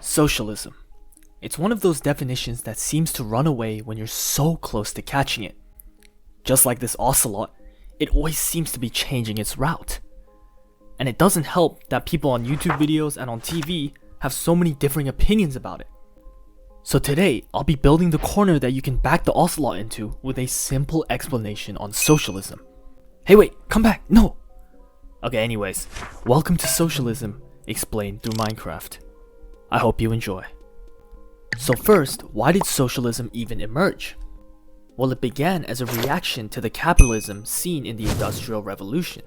Socialism. It's one of those definitions that seems to run away when you're so close to catching it. Just like this ocelot, it always seems to be changing its route. And it doesn't help that people on YouTube videos and on TV have so many differing opinions about it. So today, I'll be building the corner that you can back the ocelot into with a simple explanation on socialism. Hey wait, come back, no! Okay, anyways, welcome to Socialism, explained through Minecraft. I hope you enjoy. So first, why did socialism even emerge? Well, it began as a reaction to the capitalism seen in the Industrial Revolution.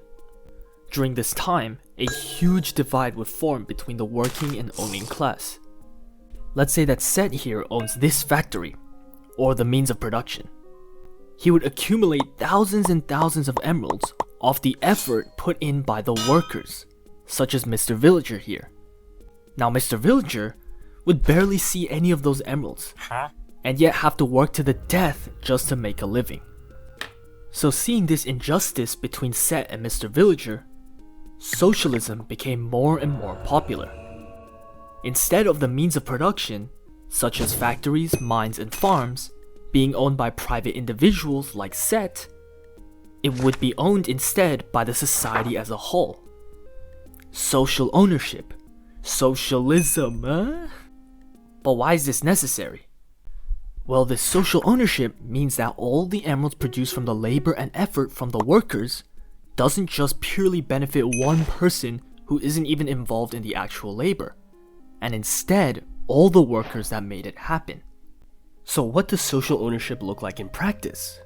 During this time, a huge divide would form between the working and owning class. Let's say that Set here owns this factory, or the means of production. He would accumulate thousands and thousands of emeralds off the effort put in by the workers, such as Mr. Villager here. Now Mr. Villager would barely see any of those emeralds, and yet have to work to the death just to make a living. So seeing this injustice between Set and Mr. Villager, socialism became more and more popular. Instead of the means of production, such as factories, mines, and farms, being owned by private individuals like Set, it would be owned instead by the society as a whole. Social ownership. Socialism, huh? But why is this necessary? Well, this social ownership means that all the emeralds produced from the labor and effort from the workers doesn't just purely benefit one person who isn't even involved in the actual labor, and instead all the workers that made it happen. So what does social ownership look like in practice?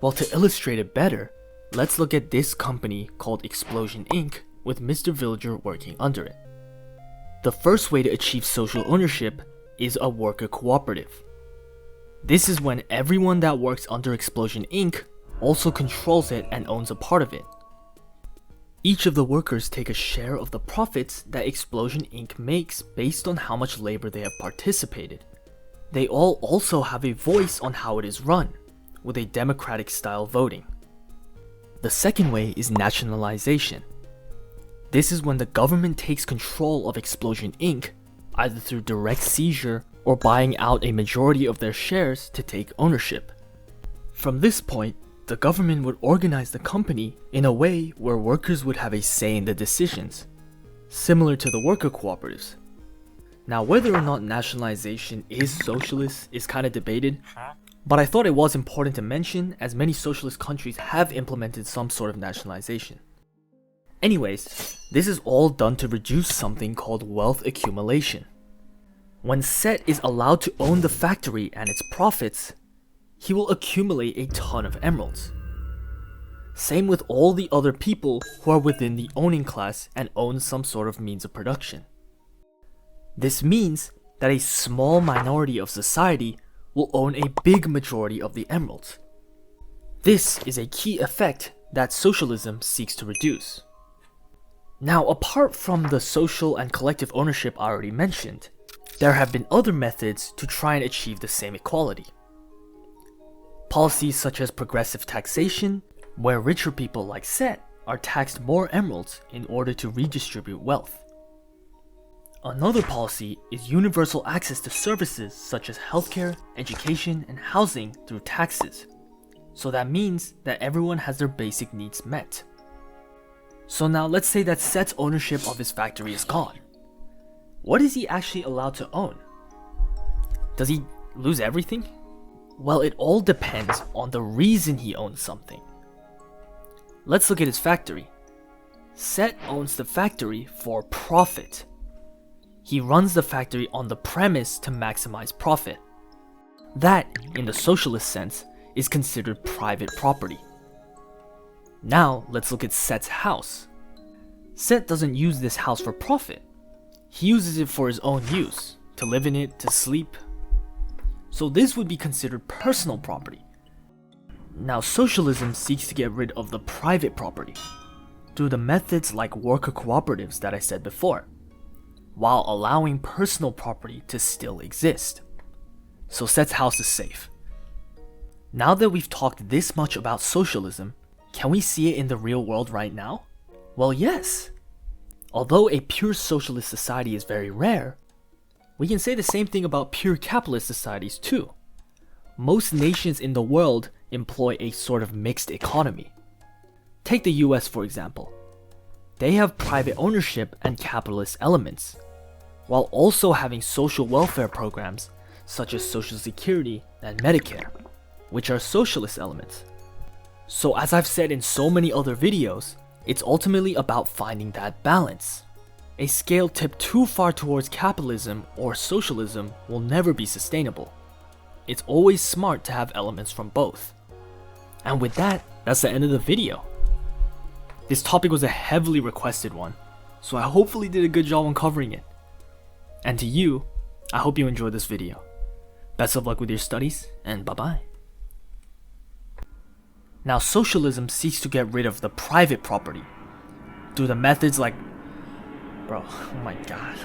Well, to illustrate it better, let's look at this company called Explosion Inc. with Mr. Villager working under it. The first way to achieve social ownership is a worker cooperative. This is when everyone that works under Explosion Inc. also controls it and owns a part of it. Each of the workers take a share of the profits that Explosion Inc. makes based on how much labor they have participated. They all also have a voice on how it is run, with a democratic style voting. The second way is nationalization. This is when the government takes control of Explosion Inc., either through direct seizure or buying out a majority of their shares to take ownership. From this point, the government would organize the company in a way where workers would have a say in the decisions, similar to the worker cooperatives. Now, whether or not nationalization is socialist is kind of debated, but I thought it was important to mention as many socialist countries have implemented some sort of nationalization. Anyways, this is all done to reduce something called wealth accumulation. When Set is allowed to own the factory and its profits, he will accumulate a ton of emeralds. Same with all the other people who are within the owning class and own some sort of means of production. This means that a small minority of society will own a big majority of the emeralds. This is a key effect that socialism seeks to reduce. Now, apart from the social and collective ownership I already mentioned, there have been other methods to try and achieve the same equality. Policies such as progressive taxation, where richer people like Set are taxed more emeralds in order to redistribute wealth. Another policy is universal access to services such as healthcare, education, and housing through taxes. So that means that everyone has their basic needs met. So now let's say that Set's ownership of his factory is gone. What is he actually allowed to own? Does he lose everything? Well, it all depends on the reason he owns something. Let's look at his factory. Set owns the factory for profit. He runs the factory on the premise to maximize profit. That, in the socialist sense, is considered private property. Now, let's look at Set's house. Set doesn't use this house for profit. He uses it for his own use, to live in it, to sleep. So this would be considered personal property. Now, socialism seeks to get rid of the private property through the methods like worker cooperatives that I said before, while allowing personal property to still exist. So Set's house is safe. Now that we've talked this much about socialism, can we see it in the real world right now? Well, yes. Although a pure socialist society is very rare, We can say the same thing about pure capitalist societies too. Most nations in the world employ a sort of mixed economy. Take the US for example. They have private ownership and capitalist elements, while also having social welfare programs such as Social Security and Medicare, which are socialist elements. So as I've said in so many other videos, it's ultimately about finding that balance. A scale tipped too far towards capitalism or socialism will never be sustainable. It's always smart to have elements from both. And with that, that's the end of the video. This topic was a heavily requested one, so I hopefully did a good job on covering it. And to you, I hope you enjoyed this video. Best of luck with your studies, and bye-bye. Now, socialism seeks to get rid of the private property through the methods like... Bro, oh my god.